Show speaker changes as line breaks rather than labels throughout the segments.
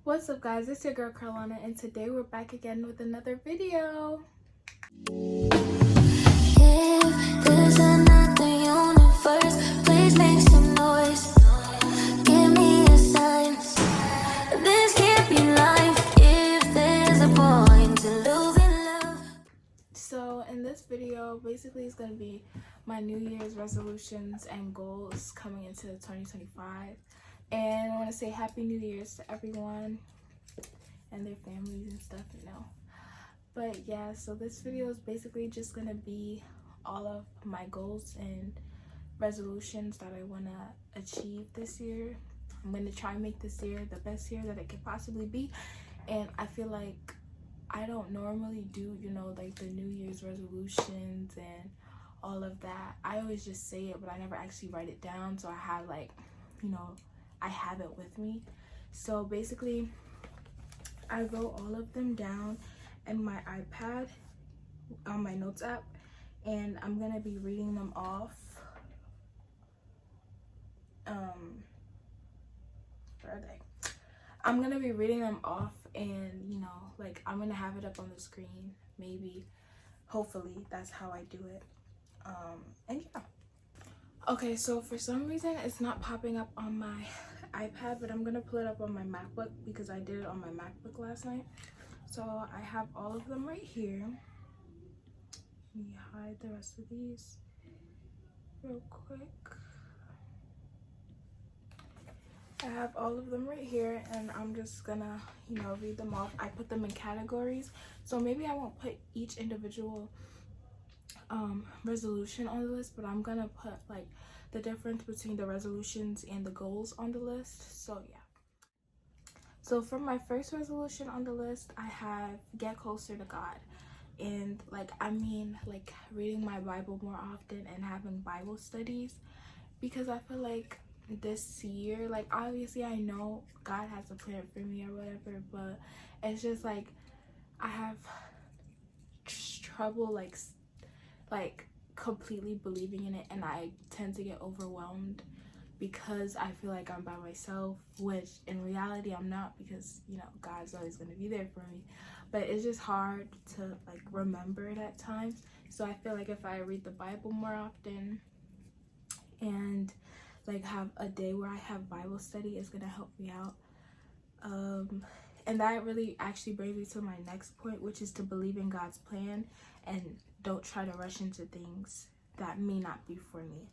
What's up guys, it's your girl Carolina and today we're back again with another video.
If this is not the universe, please make some noise. Give me a sign. This can't be life if there's a point to losing love.
So in this video, basically it's going to be my New Year's resolutions and goals coming into 2025. And I want to say Happy New Year's to everyone and their families and stuff, you know. But yeah, so this video is basically just going to be all of my goals and resolutions that I want to achieve this year. I'm going to try and make this year the best year that it could possibly be. And I feel like I don't normally do, you know, like the New Year's resolutions and all of that. I always just say it, but I never actually write it down. So I have like, you know, I have it with me. So basically, I wrote all of them down in my iPad on my notes app, and I'm gonna be reading them off. Where are they? I'm gonna be reading them off, and you know, like I'm gonna have it up on the screen. Maybe, hopefully, that's how I do it. And yeah. Okay, so for some reason it's not popping up on my iPad, but I'm gonna pull it up on my MacBook because I did it on my MacBook last night. So I have all of them right here. Let me hide the rest of these real quick. I have all of them right here, and I'm just gonna, you know, read them off. I put them in categories, so maybe I won't put each individual resolution on the list, but I'm gonna put like the difference between the resolutions and the goals on the list. So yeah. So for my first resolution on the list, I have get closer to God. And like, I mean, like reading my Bible more often and having Bible studies, because I feel like this year, like obviously I know God has a plan for me or whatever, but it's just like I have trouble like completely believing in it, and I tend to get overwhelmed because I feel like I'm by myself, which in reality I'm not, because you know God's always going to be there for me. But it's just hard to like remember it at times. So I feel like if I read the Bible more often and like have a day where I have Bible study, is going to help me out. And that really actually brings me to my next point, which is to believe in God's plan and don't try to rush into things that may not be for me.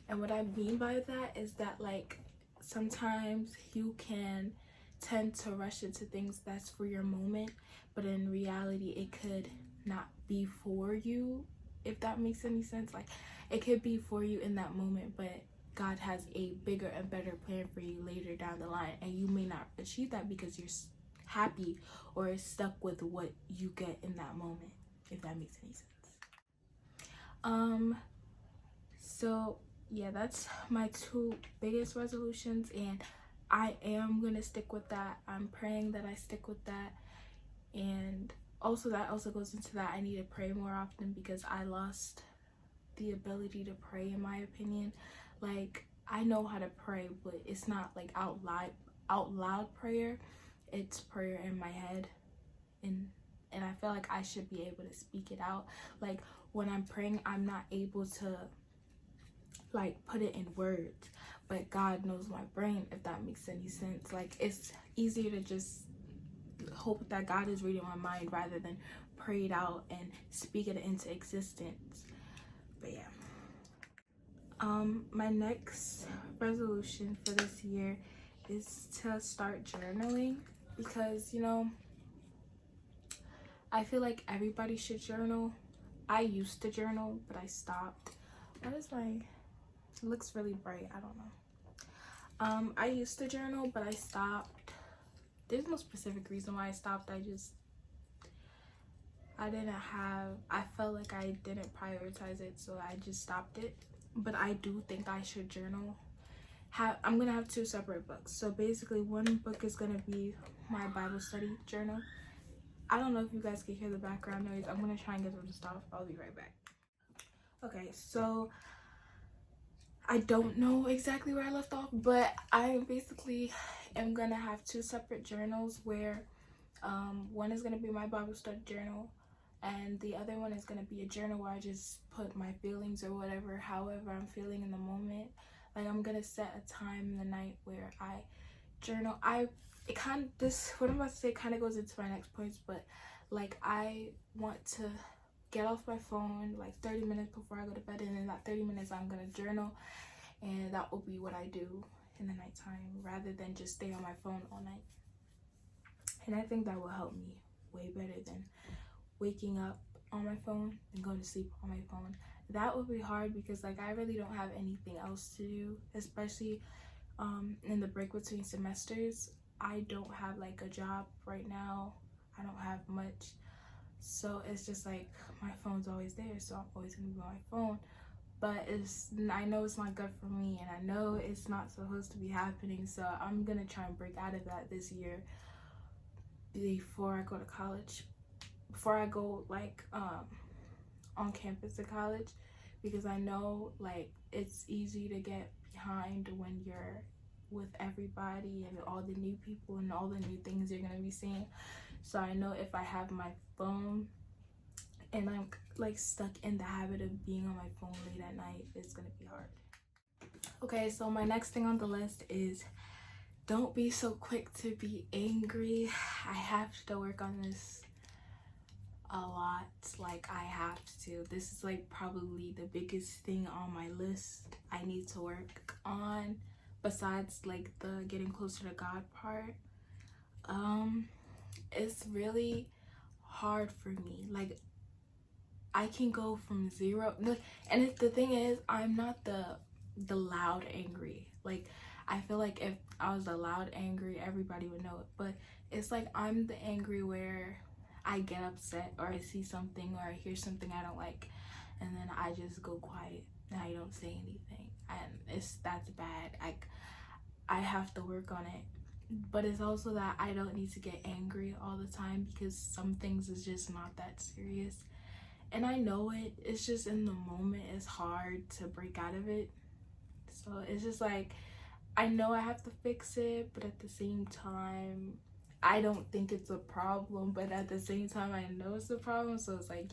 And what I mean by that is that like sometimes you can tend to rush into things that's for your moment, but in reality it could not be for you, if that makes any sense. Like it could be for you in that moment, but God has a bigger and better plan for you later down the line, and you may not achieve that because you're happy or stuck with what you get in that moment, if that makes any sense. So yeah, that's my two biggest resolutions, and I am gonna stick with that. I'm praying that I stick with that. And also that also goes into that I need to pray more often, because I lost the ability to pray, in my opinion. Like I know how to pray, but it's not like out loud prayer. It's prayer in my head, and I feel like I should be able to speak it out. Like when I'm praying, I'm not able to like put it in words, but God knows my brain, if that makes any sense. Like it's easier to just hope that God is reading my mind rather than pray it out and speak it into existence. But yeah, my next resolution for this year is to start journaling, because you know I feel like everybody should journal. I used to journal, but I stopped. What is my, it looks really bright, I don't know. I used to journal, but I stopped. There's no specific reason why I stopped. I felt like I didn't prioritize it, so I just stopped it. But I do think I should journal. I'm gonna have two separate books. So basically one book is gonna be my Bible study journal. I don't know if you guys can hear the background noise. I'm gonna try and get them to stop. I'll be right back. Okay, so I don't know exactly where I left off, but I am basically am gonna have 2 separate journals where one is gonna be my Bible study journal, and the other one is gonna be a journal where I just put my feelings or whatever, however I'm feeling in the moment. Like, I'm gonna set a time in the night where I journal. What I'm about to say kind of goes into my next points, but like, I want to get off my phone like 30 minutes before I go to bed, and in that 30 minutes I'm gonna journal, and that will be what I do in the nighttime rather than just stay on my phone all night. And I think that will help me way better than waking up on my phone and going to sleep on my phone. That would be hard because like, I really don't have anything else to do, especially in the break between semesters. I don't have like a job right now. I don't have much, so it's just like my phone's always there, so I'm always gonna be on my phone. But I know it's not good for me, and I know it's not supposed to be happening, so I'm gonna try and break out of that this year before I go to college, before I go like on campus to college, because I know like it's easy to get behind when you're with everybody and all the new people and all the new things you're gonna be seeing. So I know if I have my phone and I'm like stuck in the habit of being on my phone late at night, it's gonna be hard. Okay, so my next thing on the list is don't be so quick to be angry. I have to work on this a lot. Like, I have to. This is like probably the biggest thing on my list I need to work on, besides like the getting closer to God part. It's really hard for me. Like, I can go from zero, and the thing is, I'm not the loud angry. Like, I feel like if I was a loud angry, everybody would know it, but it's like I'm the angry where I get upset or I see something or I hear something I don't like, and then I just go quiet and I don't say anything, and that's bad. I have to work on it. But it's also that I don't need to get angry all the time, because some things is just not that serious, and I know it. It's just in the moment it's hard to break out of it. So it's just like, I know I have to fix it, but at the same time I don't think it's a problem, but at the same time I know it's a problem. So it's like,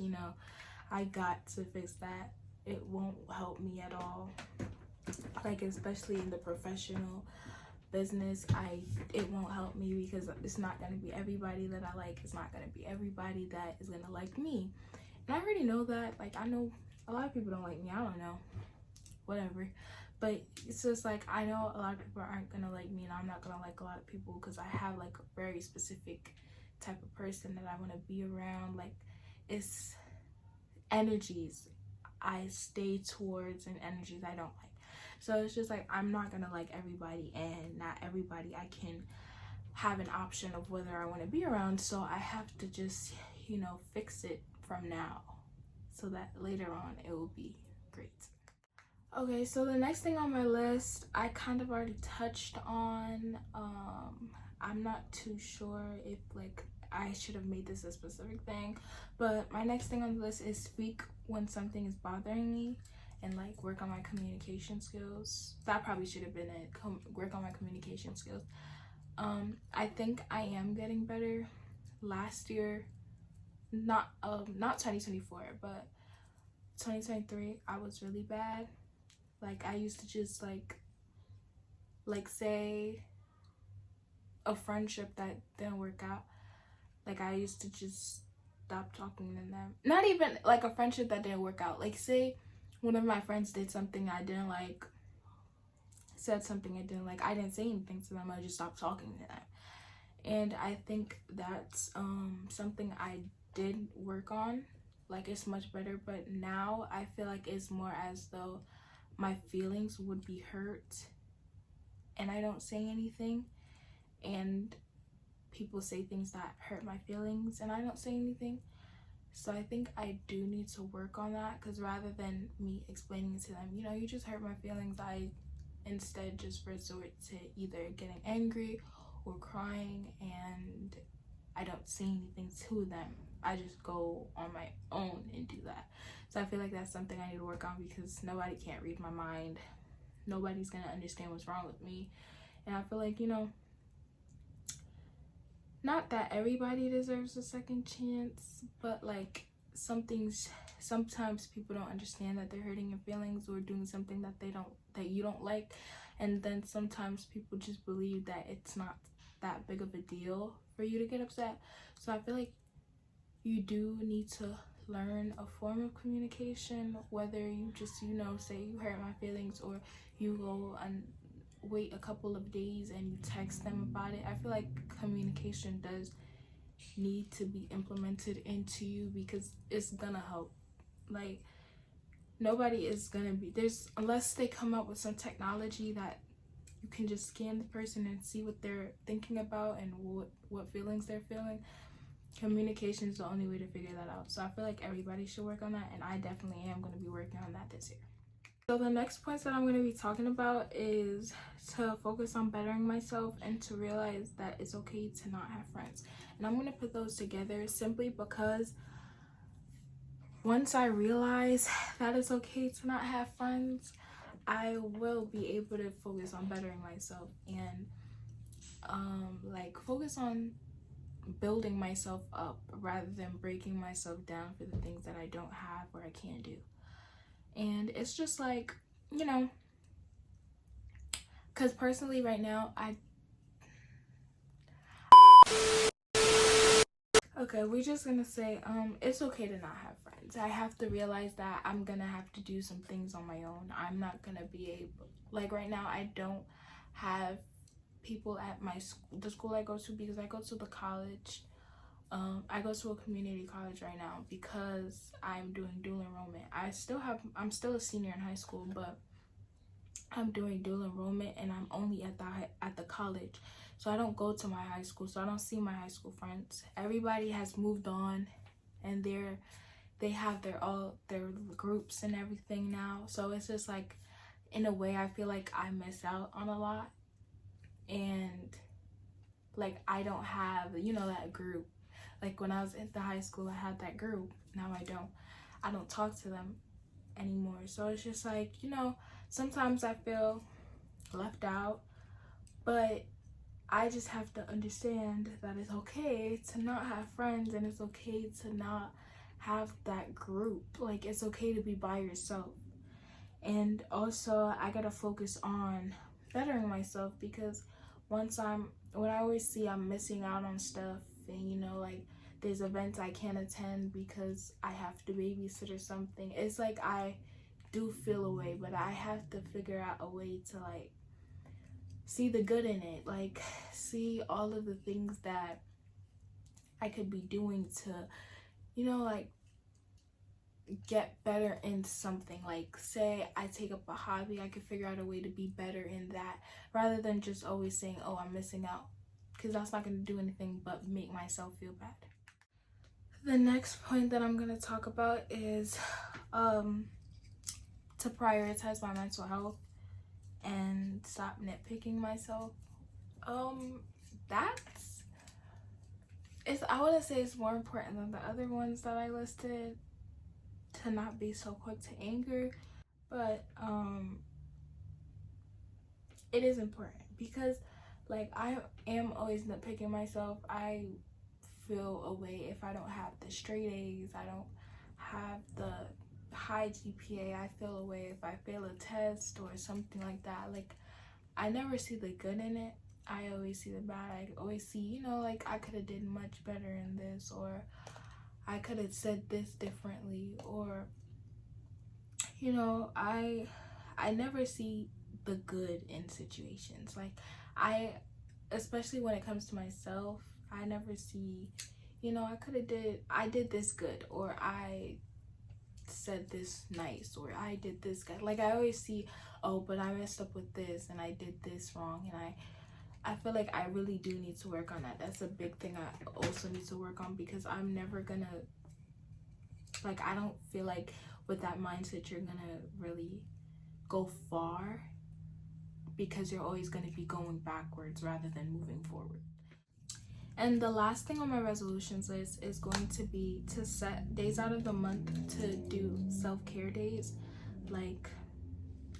I got to fix that. It won't help me at all, like especially in the professional business. It won't help me because it's not going to be everybody that I like. It's not going to be everybody that is going to like me, and I already know that. Like, I know a lot of people don't like me. I don't know, whatever. But it's just like, I know a lot of people aren't gonna like me, and I'm not gonna like a lot of people, because I have like a very specific type of person that I want to be around. Like, it's energies I stay towards and energies I don't like. So it's just like, I'm not gonna like everybody, and not everybody I can have an option of whether I want to be around. So I have to just, fix it from now, so that later on it will be great. Okay, so the next thing on my list, I kind of already touched on. I'm not too sure if like I should have made this a specific thing, but my next thing on the list is speak when something is bothering me, and like work on my communication skills. That probably should have been it. Work on my communication skills. I think I am getting better. Last year, not 2024, but 2023, I was really bad. Like, I used to just like say a friendship that didn't work out, like I used to just stop talking to them. Not even like a friendship that didn't work out. Like, say one of my friends did something I didn't like, said something I didn't like, I didn't say anything to them. I just stopped talking to them. And I think that's something I did work on. Like, it's much better, but now I feel like it's more as though my feelings would be hurt and I don't say anything, and people say things that hurt my feelings and I don't say anything. So I think I do need to work on that, because rather than me explaining to them, you just hurt my feelings, I instead just resort to either getting angry or crying, and I don't say anything to them. I just go on my own and do that. So I feel like that's something I need to work on, because nobody can't read my mind. Nobody's gonna understand what's wrong with me. And I feel like, not that everybody deserves a second chance, but like sometimes people don't understand that they're hurting your feelings or doing something that you don't like, and then sometimes people just believe that it's not that big of a deal for you to get upset. So I feel like you do need to learn a form of communication, whether you just, you know, say you hurt my feelings, or you go and wait a couple of days and you text them about it. I feel like communication does need to be implemented into you, because it's gonna help. Like, nobody is gonna be unless they come up with some technology that you can just scan the person and see what they're thinking about and what feelings they're feeling. Communication is the only way to figure that out. So I feel like everybody should work on that, and I definitely am going to be working on that this year. So the next points that I'm going to be talking about is to focus on bettering myself and to realize that it's okay to not have friends. And I'm going to put those together simply because once I realize that it's okay to not have friends, I will be able to focus on bettering myself and like focus on building myself up rather than breaking myself down for the things that I don't have or I can't do. And it's just like, you know, because personally right now okay, we're just gonna say it's okay to not have friends. I have to realize that I'm gonna have to do some things on my own. I'm not gonna be able, like right now I don't have people at the school I go to, because I go to the college. I go to a community college right now because I'm doing dual enrollment. I'm still a senior in high school, but I'm doing dual enrollment and I'm only at the college. So I don't go to my high school, so I don't see my high school friends. Everybody has moved on and they have their groups and everything now. So it's just like, in a way, I feel like I miss out on a lot. And like, I don't have, you know, that group. Like when I was at the high school, I had that group. Now I don't talk to them anymore. So it's just like, you know, sometimes I feel left out, but I just have to understand that it's okay to not have friends, and it's okay to not have that group. Like, it's okay to be by yourself. And also I gotta focus on bettering myself, because when I always see I'm missing out on stuff, and you know, like there's events I can't attend because I have to babysit or something, it's like I do feel a way, but I have to figure out a way to like see the good in it, like see all of the things that I could be doing to, you know, like get better in something. Like say I take up a hobby, I could figure out a way to be better in that, rather than just always saying, oh, I'm missing out, because that's not going to do anything but make myself feel bad. The next point that I'm going to talk about is to prioritize my mental health and stop nitpicking myself. I wouldn't say it's more important than the other ones that I listed, to not be so quick to anger, but it is important, because like I am always nitpicking myself. I feel a way if I don't have the straight A's, I don't have the high GPA, I feel a way if I fail a test or something like that. Like, I never see the good in it, I always see the bad. I always see, you know, like I could have did much better in this, or I could have said this differently, or you know, I never see the good in situations. Like especially when it comes to myself, I never see, you know, I did this good, or I said this nice, or I did this good. Like I always see, oh, but I messed up with this and I did this wrong, and I feel like I really do need to work on that. That's a big thing I also need to work on, because I'm never gonna, like, I don't feel like with that mindset you're gonna really go far, because you're always gonna be going backwards rather than moving forward. And the last thing on my resolutions list is going to be to set days out of the month to do self-care days. Like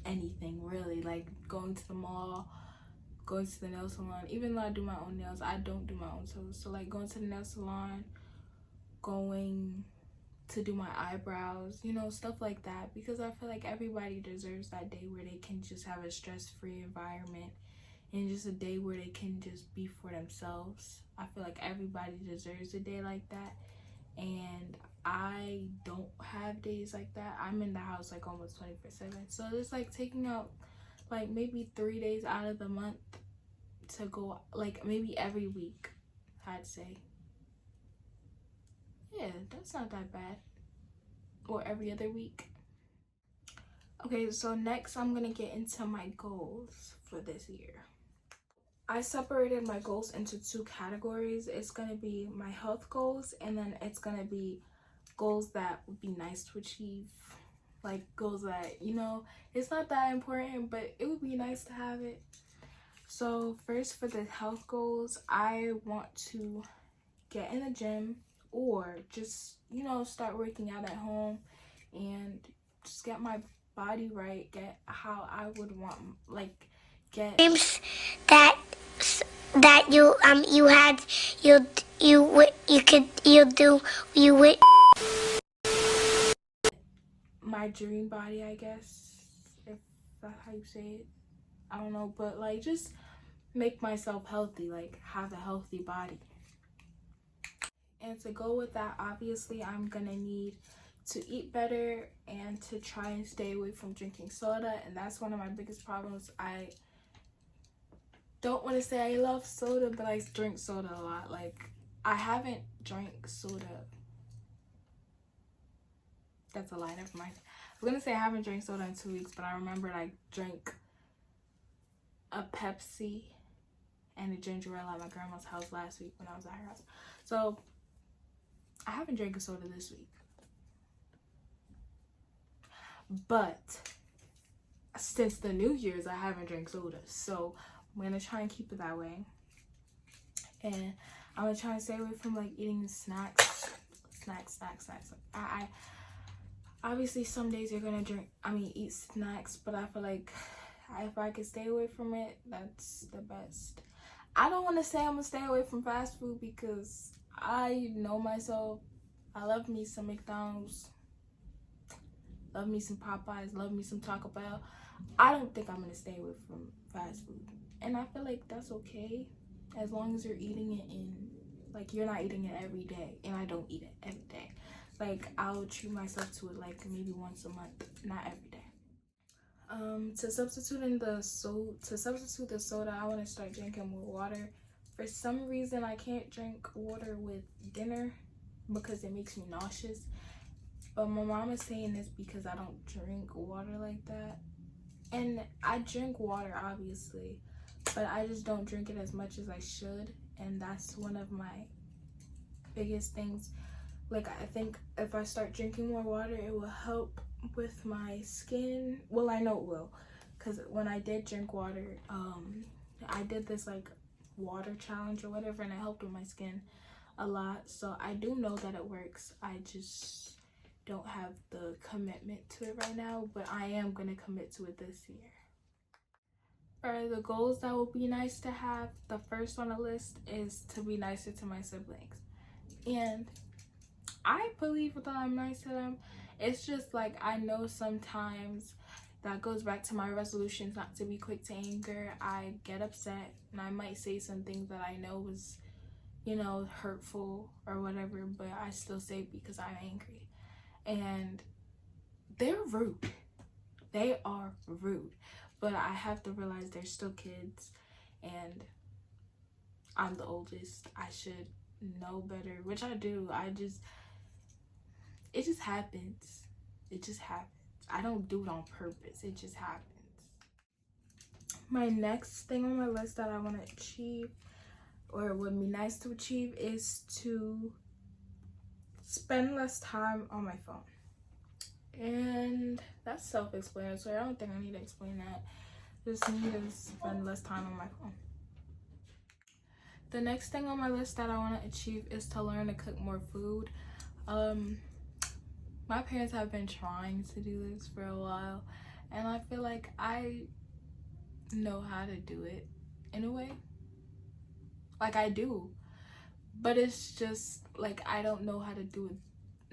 anything really, like going to the mall, going to the nail salon. Even though I do my own nails, I don't do my own toes. So like going to the nail salon, going to do my eyebrows, you know, stuff like that, because I feel like everybody deserves that day where they can just have a stress-free environment and just a day where they can just be for themselves. I feel like everybody deserves a day like that, and I don't have days like that. I'm in the house like almost 24/7, so it's like taking out like maybe 3 days out of the month to go, like maybe every week, I'd say. Yeah, that's not that bad. Or every other week. Okay, so next I'm gonna get into my goals for this year. I separated my goals into 2 categories. It's gonna be my health goals, and then it's gonna be goals that would be nice to achieve. Like goals that, you know, it's not that important, but it would be nice to have it. So first, for the health goals, I want to get in the gym, or just, you know, start working out at home and just get my body right, get how I would want, like get
Dreams that you had you would
my dream body, I guess, if that's how you say it. I don't know, but like just make myself healthy, like have a healthy body. And to go with that, obviously I'm gonna need to eat better and to try and stay away from drinking soda, and that's one of my biggest problems. I don't want to say I love soda, but I drink soda a lot. Like, I haven't drank soda. That's a lie, never mind. I was gonna say I haven't drank soda in 2 weeks, but I remembered I drank a Pepsi and a ginger ale at my grandma's house last week when I was at her house. So I haven't drank a soda this week. But since the New Year's, I haven't drank soda. So I'm gonna try and keep it that way. And I'm gonna try and stay away from like eating snacks. I obviously some days you're gonna eat snacks, but I feel like if I could stay away from it, that's the best. I don't want to say I'm gonna stay away from fast food because I know myself. I love me some McDonald's, love me some Popeyes, love me some Taco Bell. I don't think I'm gonna stay away from fast food, and I feel like that's okay as long as you're eating it in, like, you're not eating it every day, and I don't eat it every day. Like, I'll treat myself to it like maybe once a month, not every day. To substitute the soda, I want to start drinking more water. For some reason, I can't drink water with dinner because it makes me nauseous. But my mom is saying this because I don't drink water like that. And I drink water, obviously, but I just don't drink it as much as I should. And that's one of my biggest things. Like, I think if I start drinking more water, it will help with my skin. Well, I know it will, because when I did drink water, I did this like water challenge or whatever, and it helped with my skin a lot. So I do know that it works. I just don't have the commitment to it right now, but I am gonna commit to it this year. For the goals that would be nice to have, the first on the list is to be nicer to my siblings. And I believe that I'm nice to them. It's just like, I know sometimes that goes back to my resolutions not to be quick to anger. I get upset and I might say some things that I know was, you know, hurtful or whatever, but I still say it because I'm angry. And they're rude. They are rude. But I have to realize they're still kids, and I'm the oldest. I should know better, which I do. It just happens. It just happens. I don't do it on purpose. It just happens. My next thing on my list that I want to achieve, or would be nice to achieve, is to spend less time on my phone. And that's self-explanatory. I don't think I need to explain that. Just need to spend less time on my phone. The next thing on my list that I want to achieve is to learn to cook more food. My parents have been trying to do this for a while, and I feel like I know how to do it. in a way. Like, I do, but it's just like I don't know how to do it.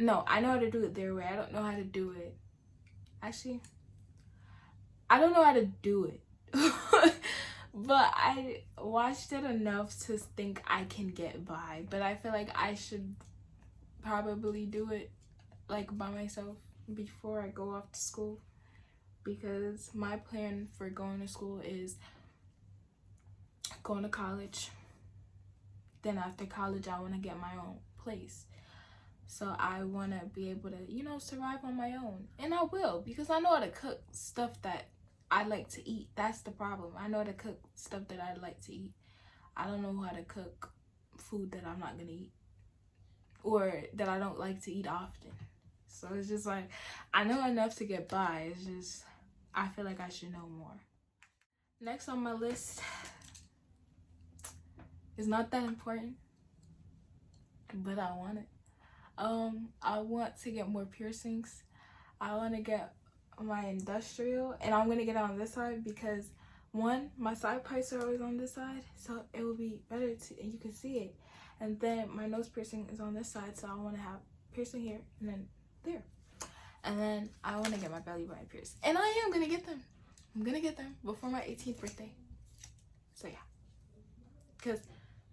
No, I know how to do it their way. I don't know how to do it. Actually, I don't know how to do it. But I watched it enough to think I can get by. But I feel like I should probably do it like by myself before I go off to school, because my plan for going to school is going to college. Then after college, I want to get my own place. So I want to be able to, you know, survive on my own. And I will, because I know how to cook stuff that I like to eat. That's the problem. I know how to cook stuff that I like to eat. I don't know how to cook food that I'm not going to eat, or that I don't like to eat often. So it's just like, I know enough to get by. It's just, I feel like I should know more. Next on my list is not that important, but I want it. I want to get more piercings. I want to get my industrial, and I'm going to get it on this side because, one, my side pipes are always on this side, so it will be better to, and you can see it. And then my nose piercing is on this side, so I want to have piercing here and then there. And then I want to get my belly button pierced, and I am going to get them. I'm going to get them before my 18th birthday. So yeah, because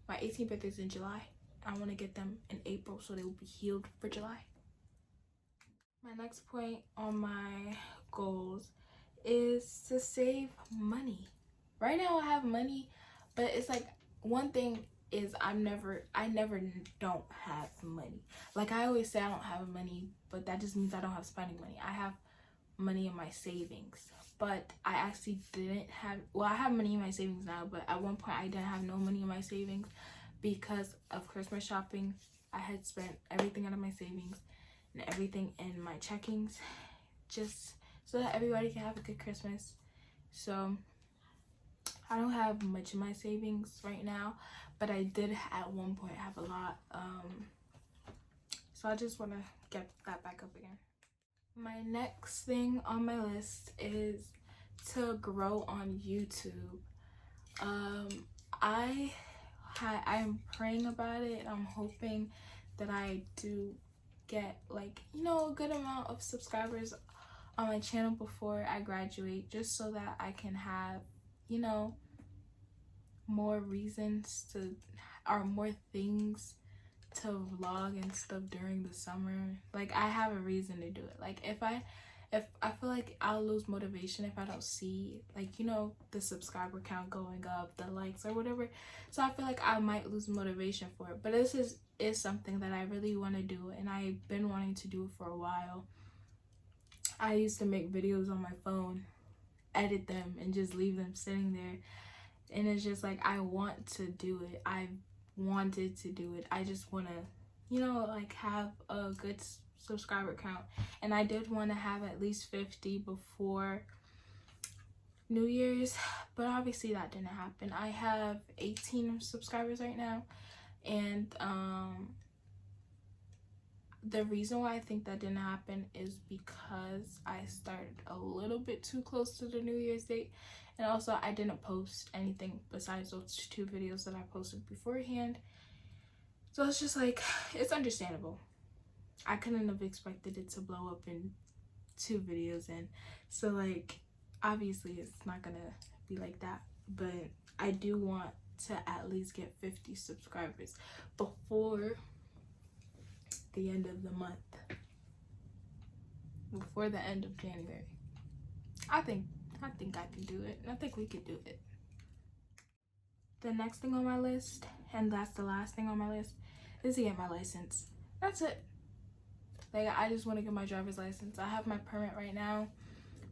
my 18th birthday is in July. I want to get them in April so they will be healed for July. My next point on my goals is to save money. Right now I have money, but it's like, one thing is I never don't have money. Like, I always say I don't have money, but that just means I don't have spending money. I have money in my savings, but I actually didn't have, well, I have money in my savings now, but at one point I didn't have no money in my savings because of Christmas shopping. I had spent everything out of my savings and everything in my checkings just so that everybody can have a good Christmas. So I don't have much in my savings right now, but I did at one point have a lot. So I just want to get that back up again. My next thing on my list is to grow on YouTube. I'm praying about it. I'm hoping that I do get, like, you know, a good amount of subscribers on my channel before I graduate, just so that I can have, you know, more reasons to, or more things to vlog and stuff during the summer. Like, I have a reason to do it. Like, if I feel like I'll lose motivation if I don't see, like, you know, the subscriber count going up, the likes or whatever. So I feel like I might lose motivation for it. But this is something that I really want to do, and I've been wanting to do it for a while. I used to make videos on my phone, edit them, and just leave them sitting there. And it's just like, I want to do it. I wanted to do it. I just want to, you know, like, have a good subscriber count. And I did want to have at least 50 before New Year's, but obviously that didn't happen. I have 18 subscribers right now, and the reason why I think that didn't happen is because I started a little bit too close to the New Year's date, and also I didn't post anything besides those 2 videos that I posted beforehand. So it's just like, it's understandable. I couldn't have expected it to blow up in 2 videos, and so, like, obviously it's not gonna be like that, but I do want to at least get 50 subscribers before the end of the month, before the end of January. I think I can do it. I think we could do it. The next thing on my list, and that's the last thing on my list, is to get my license. That's it. Like, I just want to get my driver's license. I have my permit right now,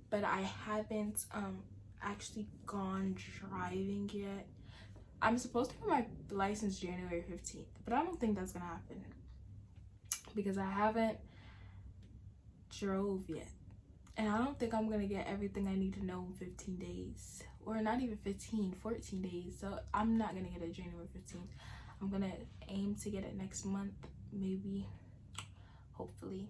but I haven't actually gone driving yet. I'm supposed to get my license January 15th, but I don't think that's gonna happen because I haven't drove yet. And I don't think I'm gonna get everything I need to know in 15 days, or not even 15, 14 days. So I'm not gonna get it January 15th. I'm gonna aim to get it next month, maybe, hopefully.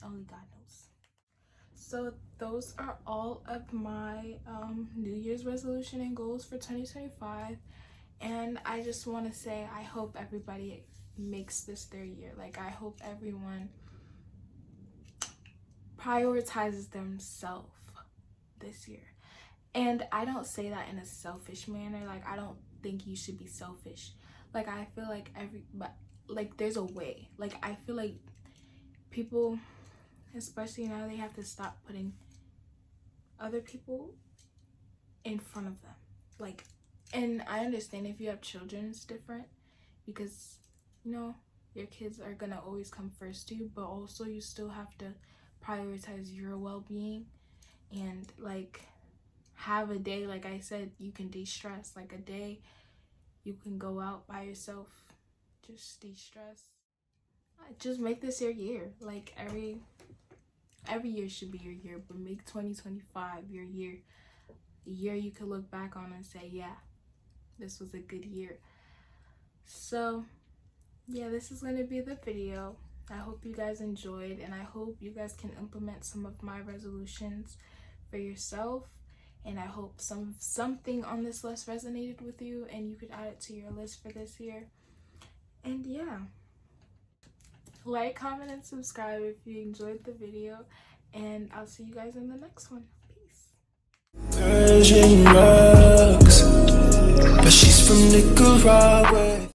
Only God knows. So those are all of my New Year's resolution and goals for 2025. And I just want to say I hope everybody makes this their year. Like, I hope everyone prioritizes themselves this year. And I don't say that in a selfish manner. Like, I don't think you should be selfish. Like, I feel like there's a way. Like, I feel like people, especially now, they have to stop putting other people in front of them. Like, and I understand if you have children, it's different, because, you know, your kids are gonna always come first to you, but also you still have to prioritize your well-being and, like, have a day, like I said, you can de-stress. Like, a day you can go out by yourself, just de-stress. Just make this your year. Like, every year should be your year, but make 2025 your year. The year you could look back on and say, yeah, this was a good year. So yeah, this is going to be the video. I hope you guys enjoyed, and I hope you guys can implement some of my resolutions for yourself. And I hope something on this list resonated with you and you could add it to your list for this year. And yeah, like, comment, and subscribe if you enjoyed the video, and I'll see you guys in the next one. Peace.
Persian rugs, but she's from Nicaragua.